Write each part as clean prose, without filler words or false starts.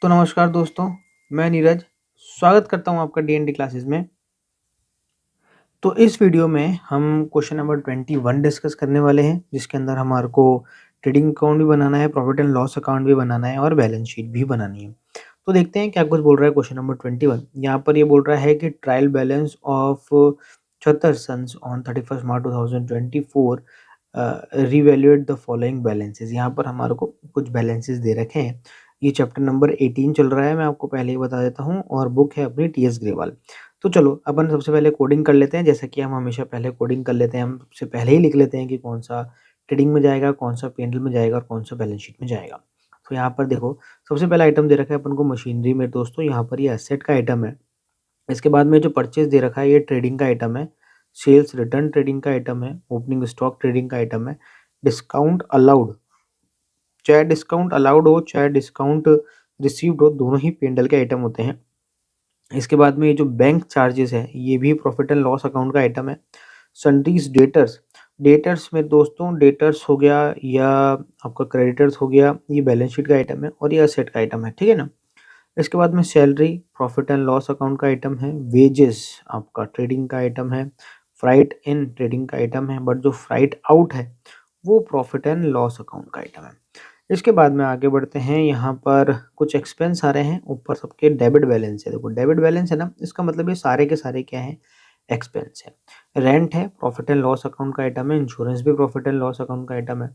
तो नमस्कार दोस्तों, मैं नीरज स्वागत करता हूं आपका डीएनडी क्लासेस में। तो इस वीडियो में हम क्वेश्चन नंबर 21 डिस्कस करने वाले हैं, जिसके अंदर हमारे को ट्रेडिंग अकाउंट भी बनाना है, प्रॉफिट एंड लॉस अकाउंट भी बनाना है और बैलेंस शीट भी बनानी है। तो देखते हैं क्या कुछ बोल रहा है क्वेश्चन नंबर 21। यहाँ पर ये बोल रहा है कि trial balance of 76 sons on 31 March 2024 revaluate the following balances. यहाँ पर हमारे को कुछ बैलेंसेस दे रखे हैं। ये चैप्टर नंबर 18 चल रहा है, मैं आपको पहले ही बता देता हूँ, और बुक है अपनी टीएस ग्रेवाल। तो चलो अपन सबसे पहले कोडिंग कर लेते हैं, जैसा कि हम हमेशा पहले कोडिंग कर लेते हैं। हम सबसे पहले ही लिख लेते हैं कि कौन सा ट्रेडिंग में जाएगा, कौन सा पी&ल में जाएगा और कौन सा बैलेंस शीट में जाएगा। तो यहाँ पर देखो, सबसे पहला आइटम दे रखा है अपन को मशीनरी में दोस्तों। यहाँ पर ये एसेट का आइटम है। इसके बाद में जो परचेज दे रखा है ये ट्रेडिंग का आइटम है। सेल्स रिटर्न ट्रेडिंग का आइटम है। ओपनिंग स्टॉक ट्रेडिंग का आइटम है। डिस्काउंट अलाउड, चाहे डिस्काउंट अलाउड हो चाहे डिस्काउंट रिसीव्ड हो, दोनों ही पी&ल के आइटम होते हैं। इसके बाद में ये जो बैंक चार्जेस है ये भी प्रॉफिट एंड लॉस अकाउंट का आइटम है। सन्ड्रीज डेटर्स, डेटर्स में दोस्तों डेटर्स हो गया या आपका क्रेडिटर्स हो गया, ये बैलेंस शीट का आइटम है और ये असेट का आइटम है, ठीक है ना। इसके बाद में salary profit and loss account का आइटम है। वेजेस आपका ट्रेडिंग का आइटम है। फ्राइट इन ट्रेडिंग का आइटम है, बट जो फ्राइट आउट है वो प्रॉफिट एंड लॉस अकाउंट का आइटम है। इसके बाद में आगे बढ़ते हैं। यहाँ पर कुछ एक्सपेंस आ रहे हैं, ऊपर सबके डेबिट बैलेंस है। देखो डेबिट बैलेंस है ना, इसका मतलब ये सारे के सारे क्या है, एक्सपेंस है। रेंट है, प्रॉफिट एंड लॉस अकाउंट का आइटम है। इंश्योरेंस भी प्रॉफिट एंड लॉस अकाउंट का आइटम है।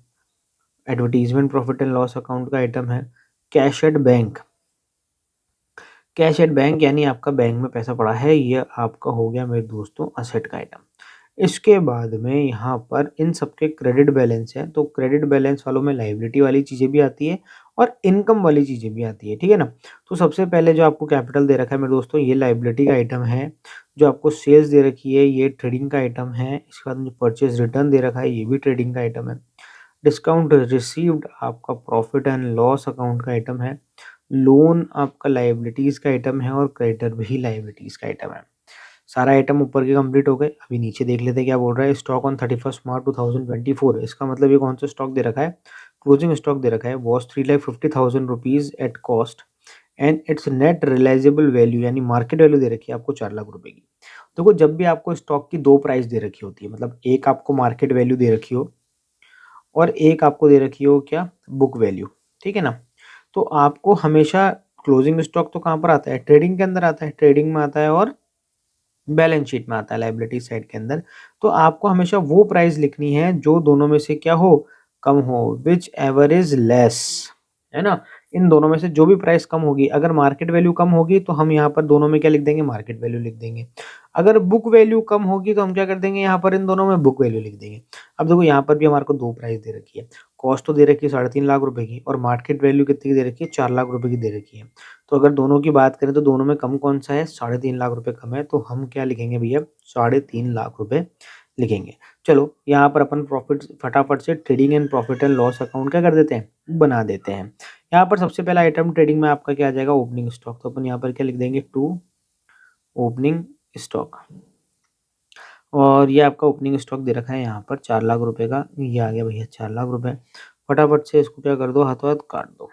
Advertisement profit and loss account का आइटम है। Cash at bank, cash at bank यानी आपका बैंक में पैसा पड़ा है, ये आपका हो गया मेरे दोस्तों असेट का आइटम। इसके बाद में यहाँ पर इन सबके क्रेडिट बैलेंस है। तो क्रेडिट बैलेंस वालों में लाइबिलिटी वाली चीज़ें भी आती है और इनकम वाली चीज़ें भी आती है, ठीक है ना। तो सबसे पहले जो आपको कैपिटल दे रखा है मेरे दोस्तों, ये लाइबिलिटी का आइटम है। जो आपको सेल्स दे रखी है ये ट्रेडिंग का आइटम है। इसके बाद जो परचेज रिटर्न दे रखा है ये भी ट्रेडिंग का आइटम है। डिस्काउंट रिसीव्ड आपका प्रॉफिट एंड लॉस अकाउंट का आइटम है। लोन आपका लाइबिलिटीज़ का आइटम है और क्रेडिटर भी लाइबिलिटीज़ का आइटम है। सारा आइटम ऊपर के कंप्लीट हो गए। अभी नीचे देख लेते हैं क्या बोल रहा है। स्टॉक ऑन 31 मार्च 2024, इसका मतलब ये कौन सा स्टॉक दे रखा है, क्लोजिंग स्टॉक दे रखा है। Was 3,50,000 rupees at cost and its net realisable value यानी मार्केट वैल्यू दे रखी है आपको 4 लाख रुपए की। देखो जब भी आपको स्टॉक की दो प्राइस दे रखी होती है, मतलब एक आपको मार्केट वैल्यू दे रखी हो और एक आपको दे रखी हो क्या, बुक वैल्यू, ठीक है ना। तो आपको हमेशा क्लोजिंग स्टॉक तो कहाँ पर आता है, ट्रेडिंग के अंदर आता है, ट्रेडिंग में आता है और बैलेंस शीट में आता है लाइबिलिटी साइड के अंदर। तो आपको हमेशा वो प्राइस लिखनी है जो दोनों में से क्या हो, कम हो, विच एवर इज लेस, है ना। इन दोनों में से जो भी प्राइस कम होगी, अगर मार्केट वैल्यू कम होगी तो हम यहाँ पर दोनों में क्या लिख देंगे, मार्केट वैल्यू लिख देंगे। अगर बुक वैल्यू कम होगी तो हम क्या कर देंगे, यहाँ पर इन दोनों में बुक वैल्यू लिख देंगे। अब देखो यहाँ पर भी हमारे को दो प्राइस दे रखी है। कॉस्ट तो दे रखी है 3.5 लाख रुपए की और मार्केट वैल्यू कितनी की दे रखी है, 4 लाख रुपए की दे रखी है। तो अगर दोनों की बात करें तो दोनों में कम कौन सा है, 3.5 लाख रुपए कम है। तो हम क्या लिखेंगे भैया, 3.5 लाख रुपए लिखेंगे। चलो यहाँ पर अपन प्रॉफिट फटाफट से trading and profit and loss account क्या कर देते हैं, बना देते हैं। यहाँ पर सबसे पहला आइटम ट्रेडिंग में आपका क्या आ जाएगा, ओपनिंग स्टॉक। तो अपन यहाँ पर क्या लिख देंगे, टू ओपनिंग स्टॉक। और ये आपका ओपनिंग स्टॉक दे रखा है यहाँ पर 4 लाख रुपए का, ये आ गया भैया 4 लाख रुपए। फटाफट से इसको क्या कर दो, हाथों हाथ काट दो।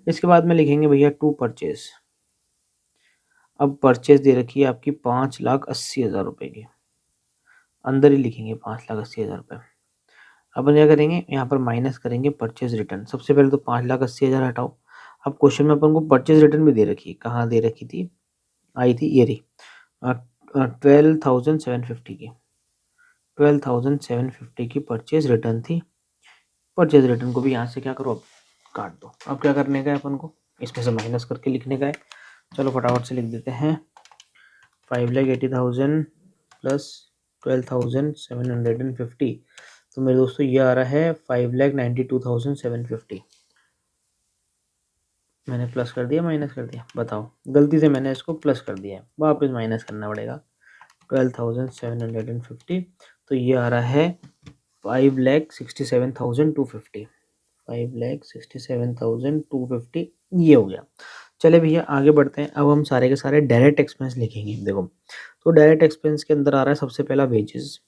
इसके बाद में लिखेंगे भैया टू परचेज। अब परचेज दे रखी है आपकी 5,80,000 रुपए की, अंदर ही लिखेंगे 5,80,000 रुपये। अपन क्या करेंगे, यहाँ पर माइनस करेंगे परचेज रिटर्न। सबसे पहले तो 5,80,000 हटाओ। अब क्वेश्चन में अपन को परचेज रिटर्न भी दे रखी है, कहाँ दे रखी थी, आई थी ये रही 12,750 की, 12,750 की परचेज रिटर्न थी। परचेज रिटर्न को भी यहाँ से क्या करो, अब काट दो। अब क्या करने का है अपन को, इसमें से माइनस करके लिखने का है। चलो फटाफट से लिख देते हैं, 5,80,000 प्लस 12,750। तो मेरे दोस्तों ये आ रहा है 5,92,750। मैंने प्लस कर दिया माइनस कर दिया, बताओ, गलती से मैंने इसको प्लस कर दिया, वापस माइनस करना पड़ेगा। 12,750, तो ये आ रहा है 5,67,250, 5,67,250 ये हो गया। चले भैया आगे बढ़ते हैं। अब हम सारे के सारे डायरेक्ट एक्सपेंस लिखेंगे। देखो तो डायरेक्ट एक्सपेंस के अंदर आ रहा है सबसे पहला वेजेस।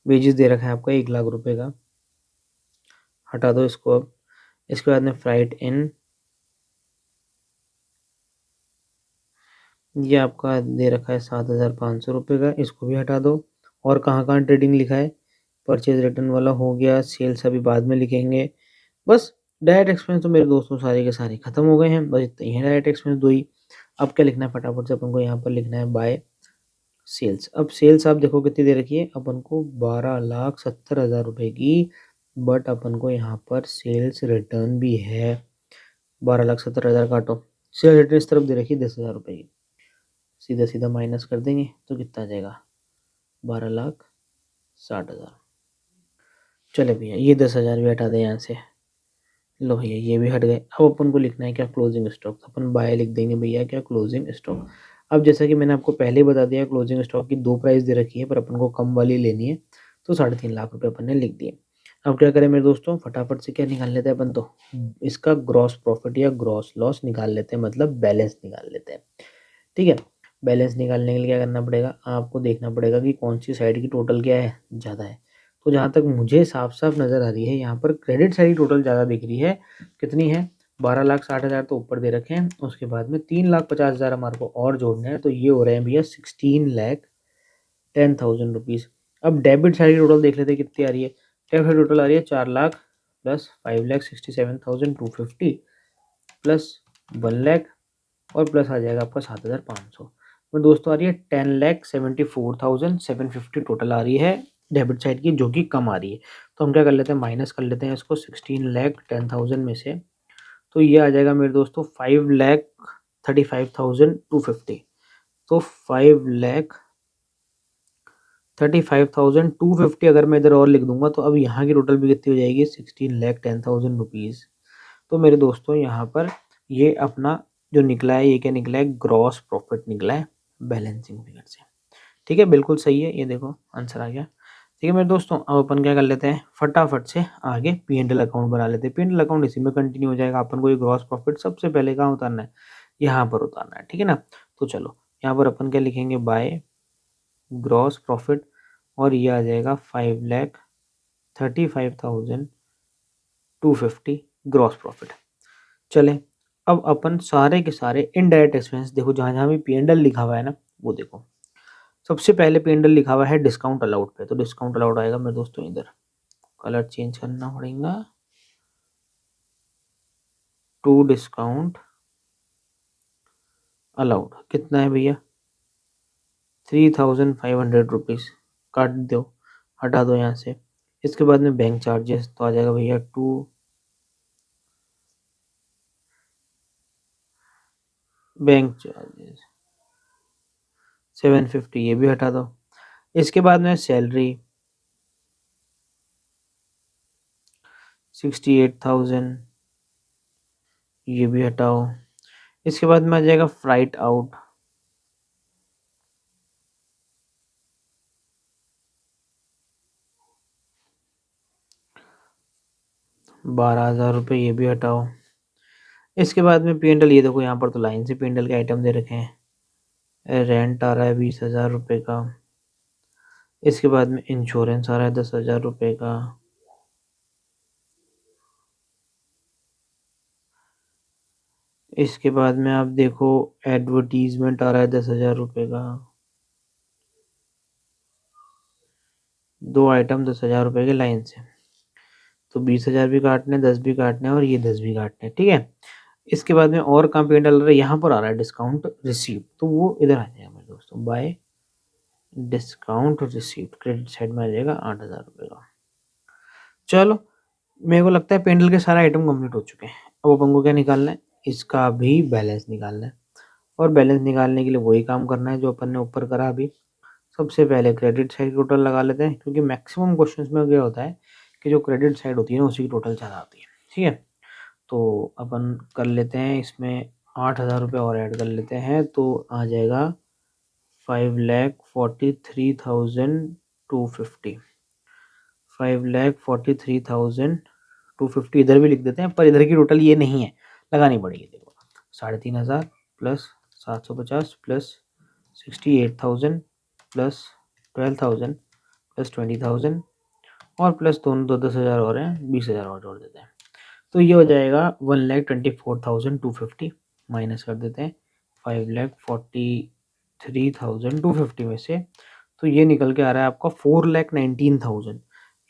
वेजेस दे रखा है आपका 1 लाख रुपए का, हटा दो इसको। अब इसके बाद में फ्लाइट इन, ये आपका दे रखा है 7,500 रुपये का, इसको भी हटा दो। और कहाँ कहाँ ट्रेडिंग लिखा है, परचेज रिटर्न वाला हो गया, सेल्स अभी बाद में लिखेंगे। बस डायरेक्ट एक्सपेंस तो मेरे दोस्तों सारे के सारे खत्म हो गए हैं, बस इतने ही है डायरेक्ट एक्सपेंस दो ही। अब क्या लिखना है फटाफट से अपन को, यहाँ पर लिखना है बाय सेल्स। अब सेल्स आप देखो कितनी दे रखी है अपन को, 12,70,000 रुपये की, बट अपन को यहाँ पर सेल्स रिटर्न भी है 12,70,000 काटो, सेल्स रिटर्न इस तरफ दे रखी है 10,000 रुपये की, सीधा सीधा माइनस कर देंगे तो कितना आ जाएगा 12,60,000। चले भैया ये 10,000 भी हटा दें यहाँ से, लो भैया ये भी हट गए। अब अपन को लिखना है क्या, क्लोजिंग स्टॉक, अपन बाय लिख देंगे भैया क्या, क्लोजिंग स्टॉक। अब जैसा कि मैंने आपको पहले ही बता दिया, क्लोजिंग स्टॉक की दो प्राइस दे रखी है, पर अपन को कम वाली लेनी है, तो 3.5 लाख रुपए अपन ने लिख दिए। अब क्या करें मेरे दोस्तों, फटाफट से क्या निकाल लेते हैं अपन, तो इसका ग्रॉस प्रॉफिट या ग्रॉस लॉस निकाल लेते हैं, मतलब बैलेंस निकाल लेते हैं। ठीक है, बैलेंस निकालने के लिए क्या करना पड़ेगा, आपको देखना पड़ेगा कि कौन सी साइड की टोटल क्या है, ज़्यादा है। तो जहाँ तक मुझे साफ साफ नज़र आ रही है, यहाँ पर क्रेडिट साइड टोटल ज़्यादा दिख रही है। कितनी है, 12,60,000 तो ऊपर दे रखे हैं, उसके बाद में 3,50,000 हमारे को और जोड़ने हैं, तो ये हो रहे हैं भैया 16,10,000 रुपीज़। अब डेबिट साइड टोटल देख लेते हैं कितनी आ रही है, डेबिट टोटल आ रही है 4 लाख प्लस 5,67,250 प्लस 1 लाख और प्लस आ जाएगा आपका 7,500। और दोस्तों आ रही है 10,74,750 टोटल आ रही है डेबिट साइड की, जो कि कम आ रही है। तो हम क्या कर लेते हैं, माइनस कर लेते हैं इसको 16,10,000 में से, तो ये आ जाएगा मेरे दोस्तों 5,35,250। तो 5,35,250 अगर मैं इधर और लिख दूंगा, तो अब यहाँ की टोटल भी कितनी हो जाएगी, 16,10,000 रुपीज़। तो मेरे दोस्तों यहाँ पर ये अपना जो निकला है, ये क्या निकला है, ग्रॉस प्रॉफिट निकला है बैलेंसिंग फिगर से। ठीक है, बिल्कुल सही है, ये देखो आंसर आ गया। ठीक है मेरे दोस्तों, अब अपन क्या कर लेते हैं, फटाफट से आगे P&L अकाउंट बना लेते हैं। P&L अकाउंट इसी में कंटिन्यू हो जाएगा। अपन को ये ग्रॉस प्रॉफिट सबसे पहले कहाँ उतारना है, यहाँ पर उतारना है। ठीक है ना, तो चलो यहाँ पर अपन क्या लिखेंगे, बाय ग्रॉस प्रॉफिट, और ये आ जाएगा 5,35,250 ग्रॉस प्रॉफिट। चले अब अपन सारे के सारे इनडायरेक्ट एक्सपेंस देखो, जहाँ जहाँ भी P&L लिखा हुआ है ना, वो देखो। सबसे पहले P&L लिखा हुआ है डिस्काउंट अलाउड पे, तो डिस्काउंट अलाउड आएगा मेरे दोस्तों इधर, कलर चेंज करना पड़ेगा टू डिस्काउंट अलाउड। कितना है भैया, 3,500 रुपीज़, काट दो, हटा दो यहाँ से। इसके बाद में बैंक चार्जेस, तो आ जाएगा भैया बैंक चार्जेस 750, ये भी हटा दो। इसके बाद में सैलरी 68,000, ये भी हटाओ। इसके बाद में आ जाएगा फ्लाइट आउट, ₹12,000, ये भी हटाओ। इसके बाद में P&L, ये देखो यहाँ पर तो लाइन से P&L के आइटम दे रखे हैं। रेंट आ रहा है 20,000 रुपये का। इसके बाद में इंश्योरेंस आ रहा है 10,000 रुपये का। इसके बाद में आप देखो एडवर्टीजमेंट आ रहा है 10,000 रुपये का। दो आइटम 10,000 रुपये के लाइन से, तो 20,000 भी काटने, 10 भी काटने और ये 10 भी काटने। ठीक है, इसके बाद में और कहाँ पे डाल रहा है, यहाँ पर आ रहा है डिस्काउंट रिसीव, तो वो इधर आ जाएगा मेरे दोस्तों, bye discount receive, credit side में आ जाएगा 8,000 रुपये का। चलो मेरे को लगता है P&L के सारे आइटम कंप्लीट हो चुके हैं। अब अपन को क्या निकालना है, इसका भी बैलेंस निकालना है। और बैलेंस निकालने के लिए वही काम करना है जो अपन ने ऊपर करा अभी। सबसे पहले क्रेडिट साइड टोटल लगा लेते हैं, क्योंकि मैक्सिमम क्वेश्चंस में क्या होता है कि जो क्रेडिट साइड होती है ना, उसी की टोटल ज़्यादा आती है। ठीक है, तो अपन कर लेते हैं इसमें 8,000 रुपये और ऐड कर लेते हैं, तो आ जाएगा 5,43,250। 5,43,250 इधर भी लिख देते हैं, पर इधर की टोटल ये नहीं है, लगानी पड़ेगी। देखो 3,500 प्लस 750 प्लस 68,000 प्लस 12,000 प्लस 20,000 और प्लस दोनों 10,000 और हैं, 20,000 और जोड़ देते हैं। तो ये हो जाएगा 1,24,250 माइनस कर देते हैं 5,43,250 में से। तो ये निकल के आ रहा है आपका 4,19,000,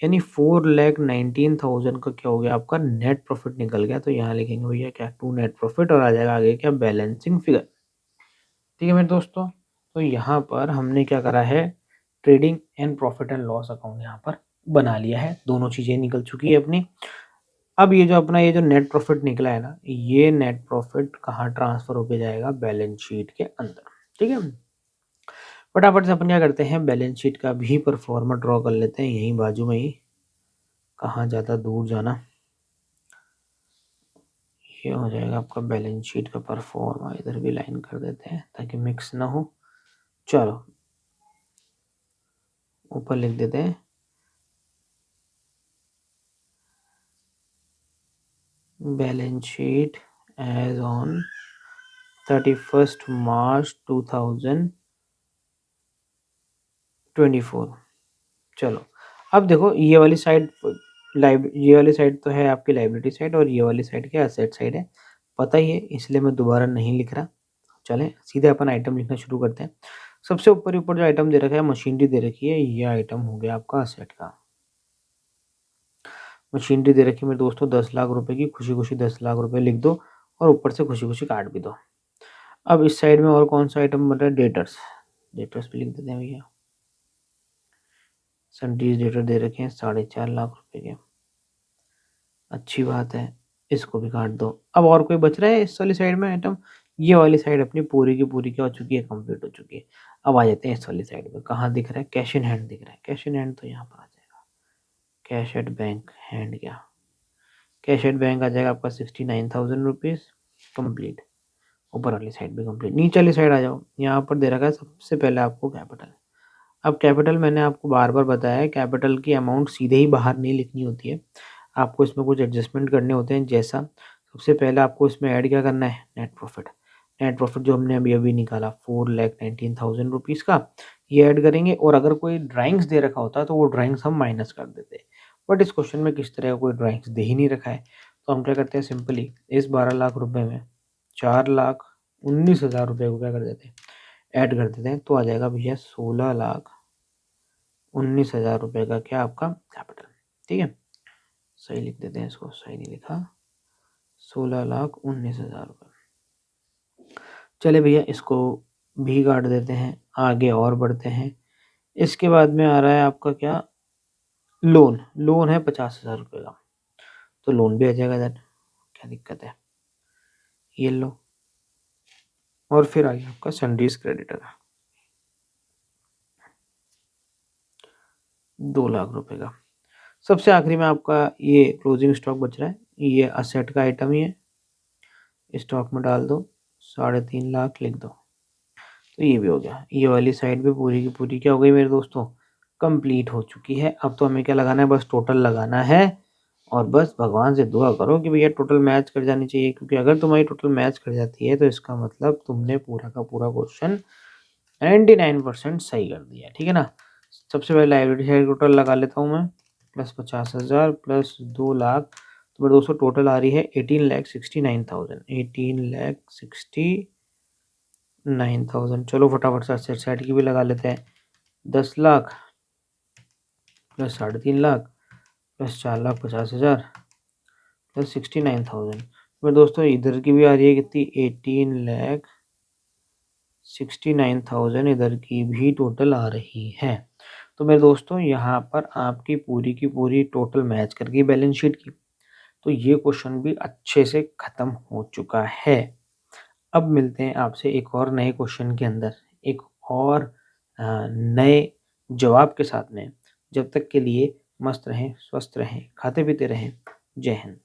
यानी 4,19,000 का क्या हो गया आपका नेट प्रॉफिट निकल गया। तो यहाँ लिखेंगे भैया क्या, टू नेट प्रॉफिट, और आ जाएगा आगे क्या, बैलेंसिंग फिगर। ठीक है मेरे दोस्तों, तो यहाँ पर हमने क्या करा है, trading and profit and loss account यहाँ पर बना लिया है, दोनों चीज़ें निकल चुकी है अपनी। अब ये जो अपना ये जो नेट प्रॉफिट निकला है ना, ये नेट प्रॉफिट कहाँ ट्रांसफर होके जाएगा, बैलेंस शीट के अंदर। ठीक है, फटाफट से अपन क्या करते हैं, बैलेंस शीट का भी परफॉर्मा ड्रॉ कर लेते हैं, यहीं बाजू में ही, कहाँ ज़्यादा दूर जाना। ये हो जाएगा आपका बैलेंस शीट का परफॉर्मा, इधर भी लाइन कर देते हैं ताकि मिक्स ना हो। चलो ऊपर लिख देते हैं balance sheet as on 31 March 2024। चलो अब देखो, ये वाली साइड ये वाली साइड तो है आपकी लाइबिलिटी साइड, और ये वाली साइड क्या, एसेट साइड है, पता ही है, इसलिए मैं दोबारा नहीं लिख रहा। चलें सीधे अपन आइटम लिखना शुरू करते हैं। सबसे ऊपर ऊपर जो आइटम दे रखा है, मशीनरी दे रखी है, ये आइटम हो गया आपका असेट का। मशीनरी दे रखी है मेरे दोस्तों 10 लाख रुपए की, खुशी खुशी 10 लाख रुपए लिख दो, और ऊपर से खुशी खुशी काट भी दो। अब इस साइड में और कौन सा आइटम बन रहा है, डेटर्स, डेटर्स भी लिख देते हैं भैया। सन्टीज डेटर दे रखे हैं 4.5 लाख रुपए के, अच्छी बात है, इसको भी काट दो। अब और कोई बच रहा है इस वाली साइड में आइटम, ये वाली साइड अपनी पूरी की पूरी क्या हो चुकी है, कंप्लीट हो चुकी है। अब आ जाते हैं इस वाली साइड में, कहाँ दिख रहा है, कैश इन हैंड दिख रहा है, कैश इन हैंड तो यहाँ पर आ जाएगा, कैश एट बैंक हैंड, क्या कैश एट बैंक आ जाएगा आपका 69,000 रुपीज़ कंप्लीट। ऊपर वाली साइड भी कंप्लीट, नीचे वाली साइड आ जाओ, यहाँ पर दे रखा है सबसे पहले आपको कैपिटल। अब कैपिटल मैंने आपको बार बार बताया है, कैपिटल की अमाउंट सीधे ही बाहर नहीं लिखनी होती है, आपको इसमें कुछ एडजस्टमेंट करने होते हैं। जैसा सबसे पहले आपको इसमें ऐड क्या करना है, नेट प्रॉफिट। नेट प्रॉफिट जो हमने अभी अभी निकाला 4,19,000 रुपीज़ का, ये ऐड करेंगे। और अगर कोई ड्राइंग्स दे रखा होता है तो वो ड्राइंग्स हम माइनस कर देते हैं, बट इस क्वेश्चन में किस तरह का कोई ड्राइंग्स दे ही नहीं रखा है, तो हम क्या करते हैं, सिंपली इस 12 लाख रुपए में 4,19,000 रुपये को क्या कर देते हैं, ऐड कर देते हैं। तो आ जाएगा भैया 16,19,000 रुपये का क्या आपका कैपिटल। ठीक है, सही लिख देते हैं इसको, सही नहीं लिखा, 16,19,000 रुपये। चले भैया इसको भी काट देते हैं, आगे और बढ़ते हैं। इसके बाद में आ रहा है आपका क्या, लोन। लोन है 50,000 रुपये का, तो लोन भी आ जाएगा इधर, क्या दिक्कत है, ये लो। और फिर आ गया आपका सनडीज क्रेडिटर 2 लाख रुपए का। सबसे आखिरी में आपका ये क्लोजिंग स्टॉक बच रहा है, ये असेट का आइटम ही है, स्टॉक में डाल दो, 3.5 लाख लिख दो। तो ये भी हो गया, ये वाली साइड भी पूरी की पूरी क्या हो गई मेरे दोस्तों, कंप्लीट हो चुकी है। अब तो हमें क्या लगाना है, बस टोटल लगाना है, और बस भगवान से दुआ करो कि भैया टोटल मैच कर जानी चाहिए, क्योंकि अगर तुम्हारी टोटल मैच कर जाती है तो इसका मतलब तुमने पूरा का पूरा क्वेश्चन 99% सही कर दिया। ठीक है ना। सबसे पहले लाइबिलिटी साइड टोटल लगा लेता हूँ मैं, प्लस 50,000 प्लस 2 लाख, तो मेरे दोस्तों टोटल आ रही है 18,69,000, 18,69,000। चलो फटाफट से असेट साइड की भी लगा लेते हैं, 10 lakh plus 3.5 lakh plus 4,50,000 plus 69,000। मेरे दोस्तों इधर की भी आ रही है कितनी, 18,69,000 इधर की भी टोटल आ रही है। तो मेरे दोस्तों यहाँ पर आपकी पूरी की पूरी टोटल मैच कर गई बैलेंस शीट की, तो ये क्वेश्चन भी अच्छे से ख़त्म हो चुका है। अब मिलते हैं आपसे एक और नए क्वेश्चन के अंदर, एक और नए जवाब के साथ में। जब तक के लिए मस्त रहें, स्वस्थ रहें, खाते पीते रहें। जय हिंद।